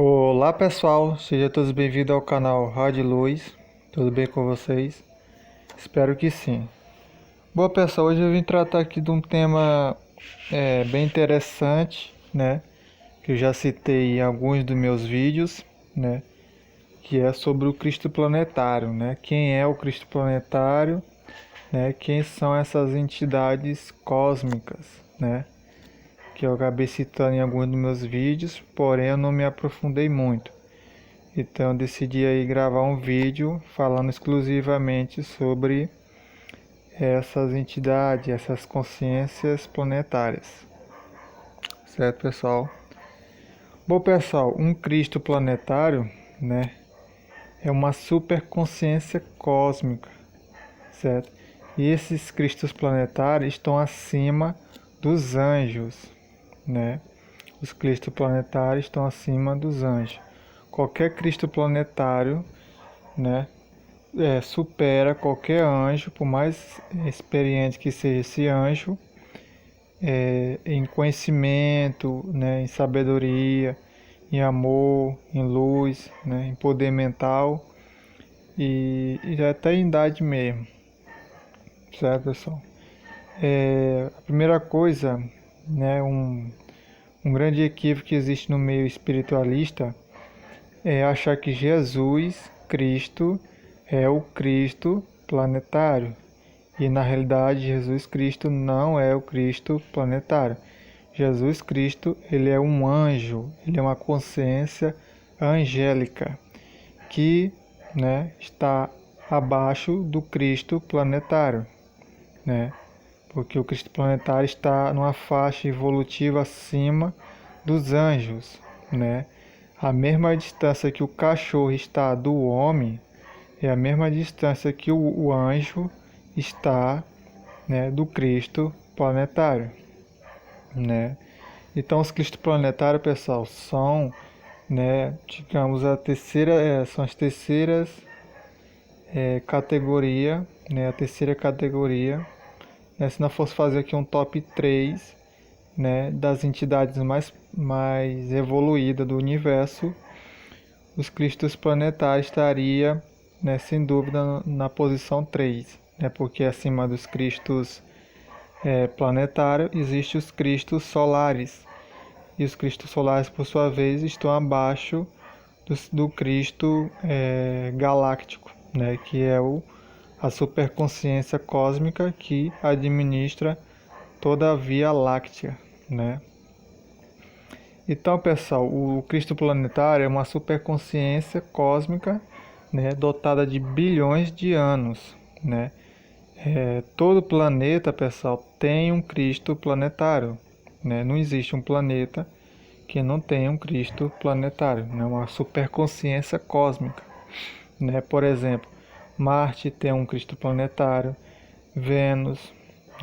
Olá pessoal, sejam todos bem-vindos ao canal Rádio Luz. Tudo bem com vocês? Espero que sim. Bom pessoal, hoje eu vim tratar aqui de um tema bem interessante, né? Que eu já citei em alguns dos meus vídeos, né? Que é sobre o Cristo planetário, né? Quem é o Cristo planetário, né? Quem são essas entidades cósmicas, né? Que eu acabei citando em alguns dos meus vídeos, porém eu não me aprofundei muito. Então eu decidi aí gravar um vídeo falando exclusivamente sobre essas entidades, essas consciências planetárias. Certo, pessoal? Bom, pessoal, um Cristo planetário, né, é uma superconsciência cósmica, certo? E esses Cristos planetários estão acima dos anjos, né? Os Cristos planetários estão acima dos anjos. Qualquer Cristo planetário, né, supera qualquer anjo, por mais experiente que seja esse anjo, em conhecimento, né, em sabedoria, em amor, em luz, né, em poder mental e até em idade mesmo, certo, pessoal? A primeira coisa, né, um grande equívoco que existe no meio espiritualista é achar que Jesus Cristo é o Cristo planetário. E na realidade, Jesus Cristo não é o Cristo planetário. Jesus Cristo, ele é um anjo, ele é uma consciência angélica que, né, está abaixo do Cristo planetário, né? Porque o Cristo planetário está numa faixa evolutiva acima dos anjos, né? A mesma distância que o cachorro está do homem é a mesma distância que o anjo está, né, do Cristo planetário, né? Então os Cristos planetários, pessoal, são, né, digamos são as terceiras categoria, né, a terceira categoria, né, se não fosse fazer aqui um top 3, né, das entidades mais evoluídas do universo, os Cristos planetários estaria, né, sem dúvida na posição 3, né, porque acima dos Cristos planetários existem os Cristos solares, e os Cristos solares, por sua vez, estão abaixo do Cristo galáctico, né, que é a superconsciência cósmica que administra toda a Via Láctea, né? Então, pessoal, o Cristo planetário é uma superconsciência cósmica, né, dotada de bilhões de anos, né? Todo planeta, pessoal, tem um Cristo planetário, né? Não existe um planeta que não tenha um Cristo planetário, né? Uma superconsciência cósmica, né? Por exemplo, Marte tem um Cristo planetário, Vênus,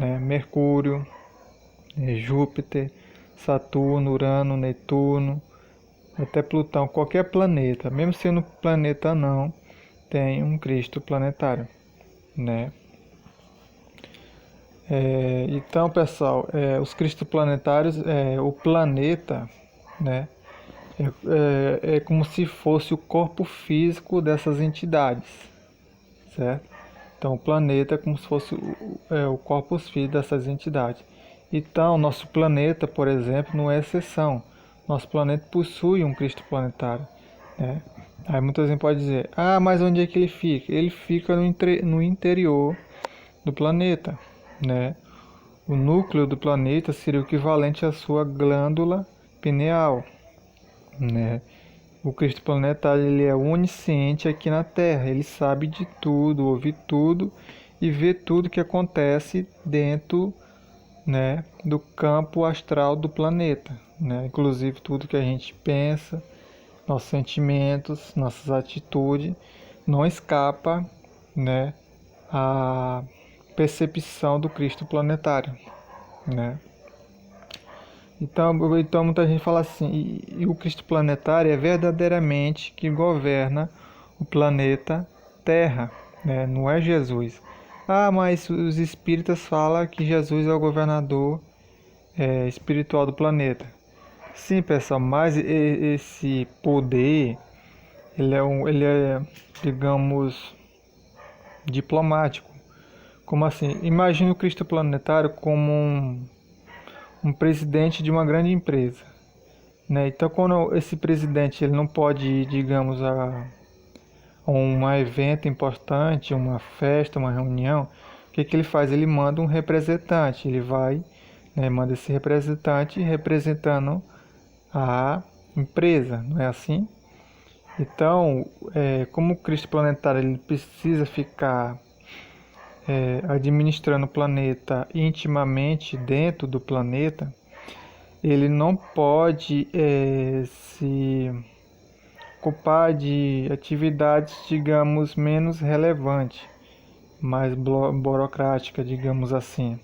né? Mercúrio, Júpiter, Saturno, Urano, Netuno, até Plutão, qualquer planeta, mesmo sendo planeta não, tem um Cristo planetário, né? Então, pessoal, os Cristos planetários, o planeta, né, é como se fosse o corpo físico dessas entidades, certo? Então, o planeta é como se fosse o corpo físico dessas entidades. Então, nosso planeta, por exemplo, não é exceção. Nosso planeta possui um Cristo planetário, né? Aí muita gente pode dizer, mas onde é que ele fica? Ele fica no interior do planeta, né? O núcleo do planeta seria o equivalente à sua glândula pineal, né? O Cristo planetário, ele é onisciente aqui na Terra, ele sabe de tudo, ouve tudo e vê tudo que acontece dentro, né, do campo astral do planeta, né? Inclusive tudo que a gente pensa, nossos sentimentos, nossas atitudes, não escapa, né, a percepção do Cristo planetário, né? Então muita gente fala assim, e o Cristo planetário é verdadeiramente que governa o planeta Terra, né? Não é Jesus. Mas os espíritas falam que Jesus é o governador espiritual do planeta. Sim, pessoal, mas esse poder, ele é, digamos, diplomático. Como assim? Imagine o Cristo planetário como um presidente de uma grande empresa, né? Então, quando esse presidente ele não pode ir, digamos, a um evento importante, uma festa, uma reunião, o que que ele faz? Ele manda um representante, ele vai, né, manda esse representante representando a empresa, não é assim? Então, como o Cristo planetário ele precisa ficar administrando o planeta intimamente dentro do planeta, ele não pode se ocupar de atividades, digamos, menos relevantes, mais burocráticas, digamos assim.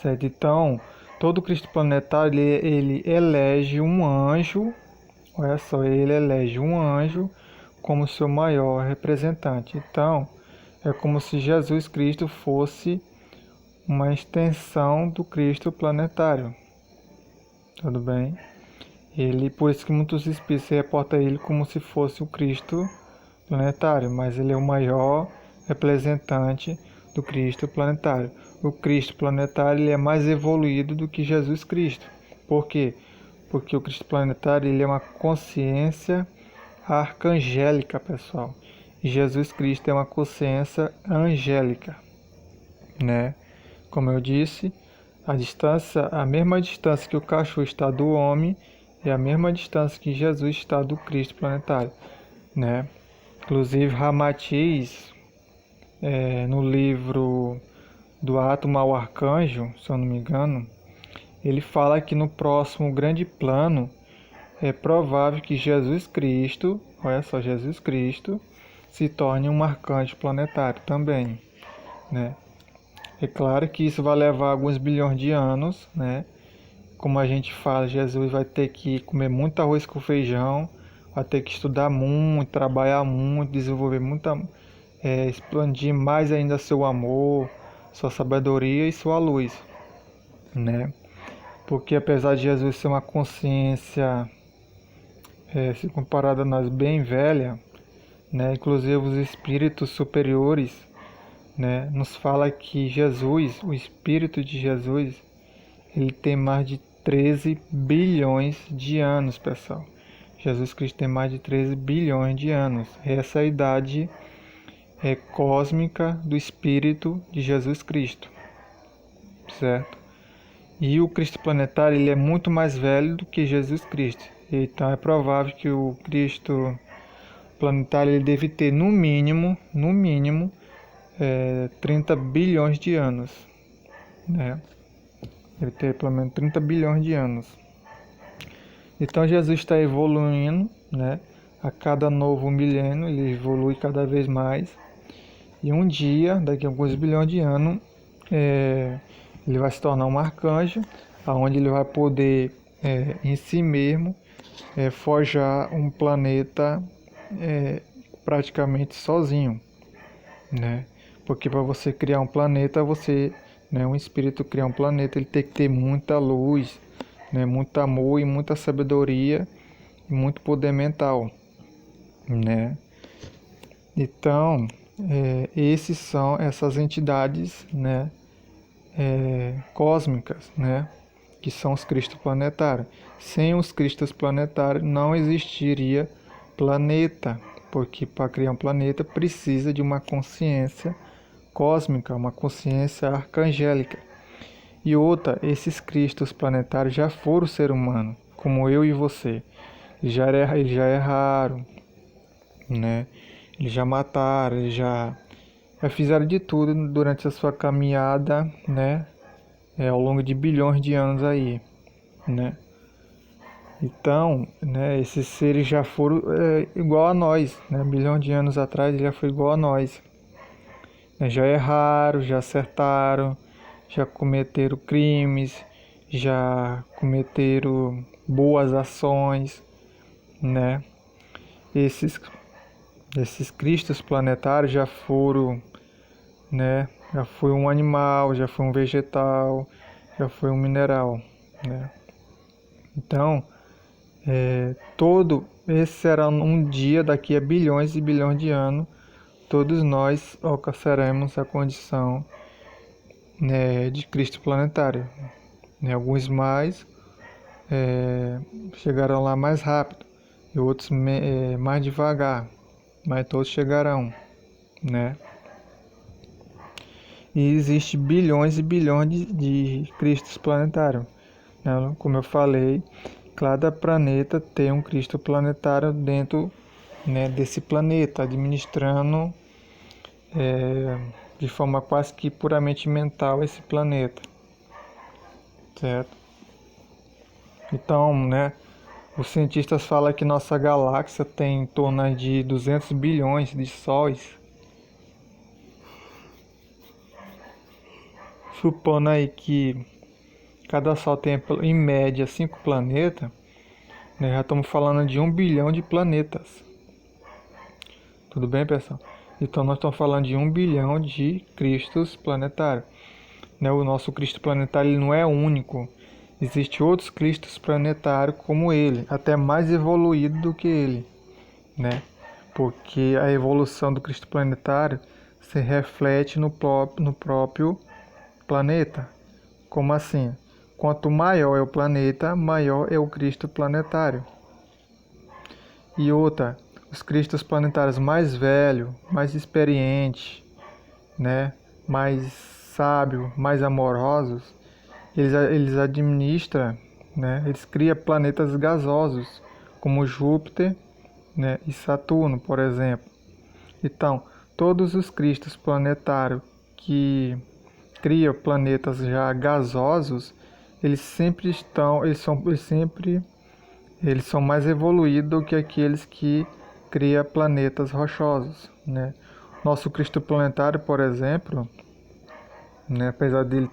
Certo? Então, todo Cristo planetário ele elege um anjo, olha só, ele elege um anjo como seu maior representante. Então, é como se Jesus Cristo fosse uma extensão do Cristo planetário. Tudo bem? Ele, por isso que muitos espíritos reportam ele como se fosse o Cristo planetário, mas ele é o maior representante do Cristo planetário. O Cristo planetário ele é mais evoluído do que Jesus Cristo. Por quê? Porque o Cristo planetário ele é uma consciência arcangélica, pessoal. E Jesus Cristo é uma consciência angélica, né? Como eu disse, a mesma distância que o cachorro está do homem é a mesma distância que Jesus está do Cristo planetário, né? Inclusive Ramatiz, no livro do Átomo ao Arcanjo, se eu não me engano, ele fala que no próximo grande plano é provável que Jesus Cristo, olha só, Jesus Cristo, se torne um arcanjo planetário também, né? É claro que isso vai levar alguns bilhões de anos, né? Como a gente fala, Jesus vai ter que comer muito arroz com feijão, vai ter que estudar muito, trabalhar muito, desenvolver muita, expandir mais ainda seu amor, sua sabedoria e sua luz, né? Porque apesar de Jesus ser uma consciência, se comparada a nós, bem velha, né? Inclusive os espíritos superiores, né? Nos fala que Jesus, o Espírito de Jesus, ele tem mais de 13 bilhões de anos, pessoal. Jesus Cristo tem mais de 13 bilhões de anos. Essa é a idade cósmica do Espírito de Jesus Cristo, certo? E o Cristo planetário ele é muito mais velho do que Jesus Cristo. Então é provável que o Cristo planetário ele deve ter no mínimo, 30 bilhões de anos, né? Ele tem pelo menos 30 bilhões de anos. Então Jesus está evoluindo, né? A cada novo milênio ele evolui cada vez mais. E um dia, daqui a alguns bilhões de anos, ele vai se tornar um arcanjo, onde ele vai poder, em si mesmo, forjar um planeta praticamente sozinho, né? Porque para você criar um planeta, um espírito criar um planeta, ele tem que ter muita luz, né? Muito amor e muita sabedoria e muito poder mental, né? Então, esses são essas entidades, né? Cósmicas, né? Que são os cristos planetários. Sem os cristos planetários não existiria planeta, porque para criar um planeta precisa de uma consciência cósmica, uma consciência arcangélica. E outra, esses cristos planetários já foram ser humano, como eu e você. Eles já erraram, né? Eles já mataram, eles já fizeram de tudo durante a sua caminhada, né? Ao longo de bilhões de anos aí, né? Então, né, esses seres já foram igual a nós, né? Bilhões de anos atrás ele já foi igual a nós. Já erraram, já acertaram, já cometeram crimes, já cometeram boas ações, né? Esses cristos planetários já foram, né? Já foi um animal, já foi um vegetal, já foi um mineral, né? Então, todo esse será um dia daqui a bilhões e bilhões de anos, todos nós alcançaremos a condição, né, de Cristo planetário. Né? Alguns mais chegarão lá mais rápido e outros mais devagar, mas todos chegarão, né? E existe bilhões e bilhões de Cristos planetários, né? Como eu falei, cada planeta tem um Cristo planetário dentro, né, desse planeta, administrando de forma quase que puramente mental esse planeta, certo? Então, né, os cientistas falam que nossa galáxia tem em torno de 200 bilhões de sóis. Supondo aí que cada sol tem em média 5 planetas, né, já estamos falando de 1 bilhão de planetas. Tudo bem, pessoal? Então nós estamos falando de 1 bilhão de cristos planetários. Né, o nosso Cristo planetário ele não é único. Existem outros cristos planetários como ele, até mais evoluído do que ele, né? Porque a evolução do Cristo planetário se reflete no próprio planeta. Como assim? Quanto maior é o planeta, maior é o Cristo planetário. E outra, os Cristos planetários mais velhos, mais experientes, né, mais sábios, mais amorosos, eles administram, né, eles criam planetas gasosos, como Júpiter, né, e Saturno, por exemplo. Então, todos os Cristos planetários que criam planetas já gasosos, eles sempre estão, eles são mais evoluídos do que aqueles que criam planetas rochosos, né? Nosso Cristo planetário, por exemplo, né, apesar de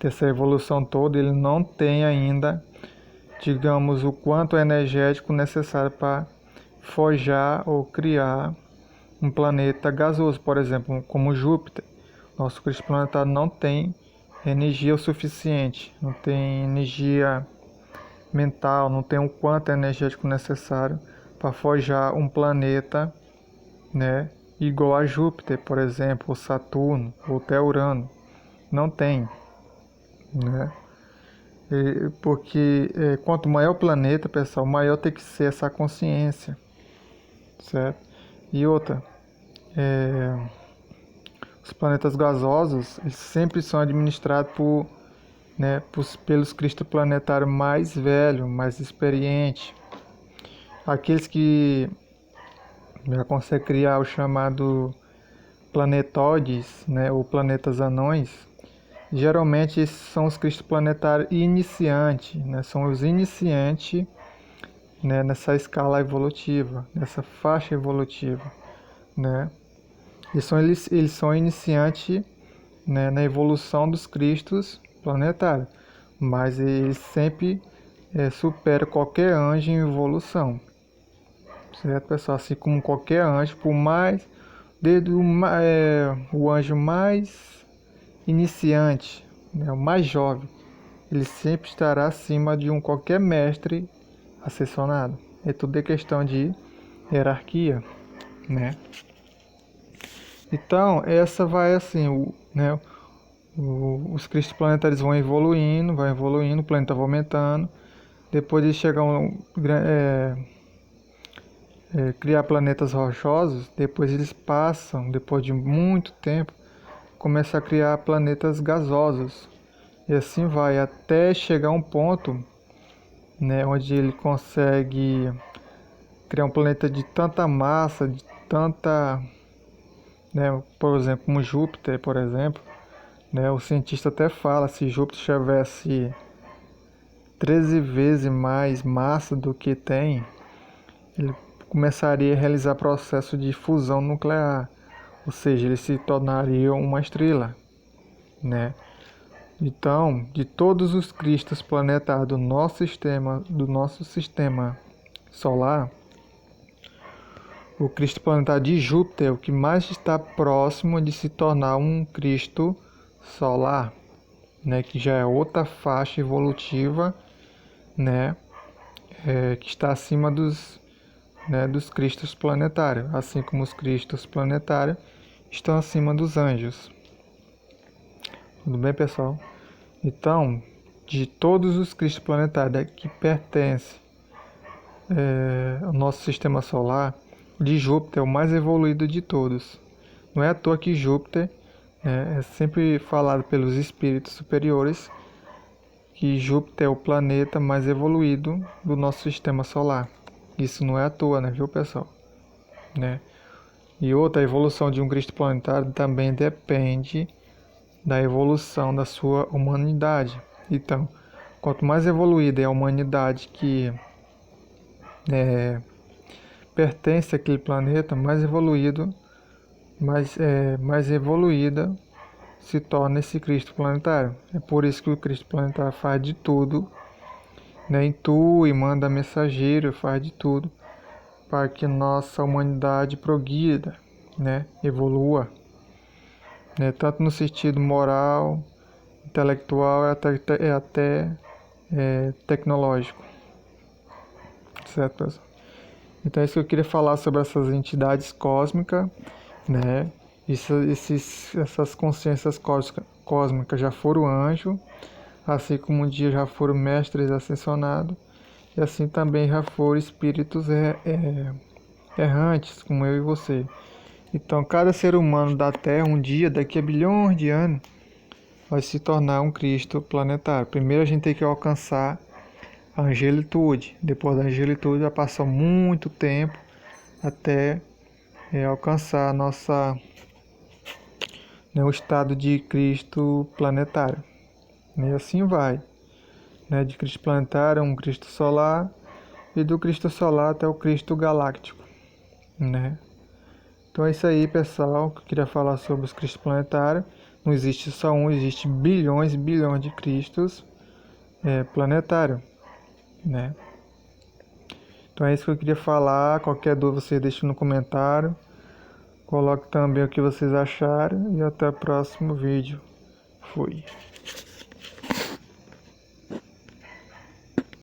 ter essa evolução toda, ele não tem ainda, digamos, o quanto energético necessário para forjar ou criar um planeta gasoso, por exemplo, como Júpiter. Nosso Cristo planetário não tem energia o suficiente, não tem energia mental, não tem o quanto energético necessário para forjar um planeta, né, igual a Júpiter, por exemplo, ou Saturno, ou até Urano. Não tem, né? Porque quanto maior o planeta, pessoal, maior tem que ser essa consciência, certo? E outra, os planetas gasosos eles sempre são administrados pelos cristoplanetários mais velhos, mais experientes, aqueles que já conseguem criar o chamado planetóides, né, ou planetas anões. Geralmente esses são os cristoplanetários iniciantes, né, são os iniciantes, né, nessa escala evolutiva, nessa faixa evolutiva, né. Eles são iniciantes, né, na evolução dos cristos planetários, mas eles sempre superam qualquer anjo em evolução, certo, pessoal? Assim como qualquer anjo, por mais desde o anjo mais iniciante, né, o mais jovem, ele sempre estará acima de qualquer mestre ascensionado. É tudo questão de hierarquia, né? Então, essa vai assim, né, os cristos planetários vão evoluindo, o planeta vai aumentando. Depois de chegar criar planetas rochosos, depois eles passam, depois de muito tempo, começar a criar planetas gasosos. E assim vai, até chegar um ponto, né, onde ele consegue criar um planeta de tanta massa, de tanta, né, por exemplo, como Júpiter, por exemplo, né, o cientista até fala, se Júpiter tivesse 13 vezes mais massa do que tem, ele começaria a realizar processo de fusão nuclear, ou seja, ele se tornaria uma estrela, né? Então, de todos os cristos planetários do nosso sistema solar, o Cristo planetário de Júpiter é o que mais está próximo de se tornar um Cristo solar, né, que já é outra faixa evolutiva, né, que está acima dos cristos planetários, assim como os cristos planetários estão acima dos anjos. Tudo bem, pessoal? Então, de todos os cristos planetários que pertencem ao nosso sistema solar, de Júpiter é o mais evoluído de todos. Não é à toa que Júpiter é sempre falado pelos espíritos superiores que Júpiter é o planeta mais evoluído do nosso sistema solar. Isso não é à toa, né, viu, pessoal? Né? E outra, a evolução de um Cristo planetário também depende da evolução da sua humanidade. Então, quanto mais evoluída é a humanidade que pertence àquele planeta, mais evoluído, mais evoluída se torna esse Cristo planetário. É por isso que o Cristo planetário faz de tudo, né? Intui, manda mensageiro, faz de tudo para que nossa humanidade progrida, né? Evolua, né? Tanto no sentido moral, intelectual e até tecnológico, certo, pessoal? Então é isso que eu queria falar sobre essas entidades cósmicas, né? Essas consciências cósmicas já foram anjos, assim como um dia já foram mestres ascensionados, e assim também já foram espíritos errantes, como eu e você. Então, cada ser humano da Terra, um dia, daqui a bilhões de anos, vai se tornar um Cristo planetário. Primeiro a gente tem que alcançar a angelitude. Depois da angelitude vai passar muito tempo até alcançar o estado de Cristo planetário. E assim vai. Né? De Cristo planetário, um Cristo solar, e do Cristo solar até o Cristo galáctico. Né? Então é isso aí, pessoal, que eu queria falar sobre os Cristos planetários. Não existe só um, existe bilhões e bilhões de Cristos planetários. Né? Então é isso que eu queria falar. Qualquer dúvida você deixa no comentário. Coloque também o que vocês acharam e até o próximo vídeo. Fui.